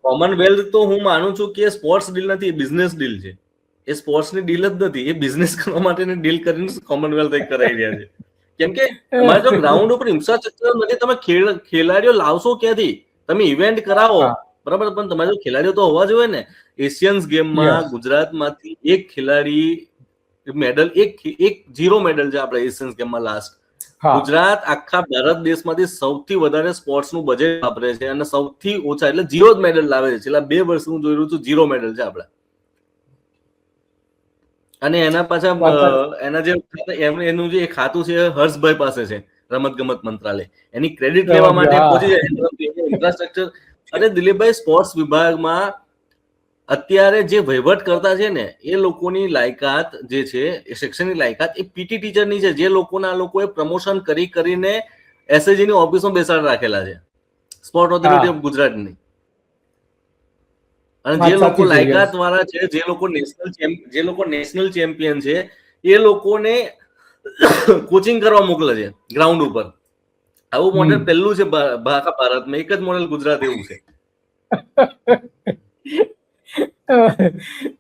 Commonwealth તો હું માનું છું કે સ્પોર્ટ્સ ડીલ નથી, બિઝનેસ ડીલ છે. એ સ્પોર્ટ્સની ડીલ જ નથી, એ બિઝનેસ કરવા માટેની ડીલ કરીને કોમનવેલ્થ એક કરાવી રહ્યા છે. કેમ કે તમારે જો ગ્રાઉન્ડ ઉપર ઇન્ફ્રાસ્ટ્રક્ચર નથી, તમે ખેલાડીઓ લાવશો ક્યાંથી? તમે ઇવેન્ટ કરાવો બરાબર, પણ તમારે જો ખેલાડીઓ તો હોવા જોઈએ ને. એશિયન્સ ગેમમાં ગુજરાતમાંથી એક ખેલાડી મેડલ, એક 0 મેડલ છે આપણે એશિયન્સ ગેમમાં લાસ્ટ. ગુજરાત આખા ભારત દેશમાંથી સૌથી વધારે સ્પોર્ટ્સનું બજેટ વાપરે છે અને સૌથી ઓછા એટલે 0 જ મેડલ લાવે છે. છેલ્લા 2 વર્ષ હું જોઈ રહ્યું છું 0 મેડલ છે આપણે. અને એના પાછા એના જે એનું જે ખાતું છે હર્ષભાઈ પાસે છે, રમત ગમત મંત્રાલય. એની ક્રેડિટ લેવા માટે પહોંચી જાય ઇન્ફ્રાસ્ટ્રક્ચર. અરે દિલીપભાઈ, સ્પોર્ટ્સ વિભાગમાં અત્યારે જે વહીવટ કરતા છે ને, એ લોકોની લાયકાત જે છે, એ શિક્ષણની લાયકાત એ પીટી ટીચરની છે, જે લોકોના લોકોએ પ્રમોશન કરીને એસએજી ની ઓફિસમાં બેસાડ રાખેલા છે, સ્પોર્ટ ઓથોરિટી ઓફ ગુજરાતની. અને જે લોકો લાયકાત વાળા છે, જે લોકો નેશનલ ચેમ્પિયન છે, એ લોકોને કોચિંગ કરવા મોકલે છે ગ્રાઉન્ડ ઉપર. આવું મોડેલ પહેલું છે આખા ભારતમાં, એક જ મોડેલ ગુજરાત એવું છે.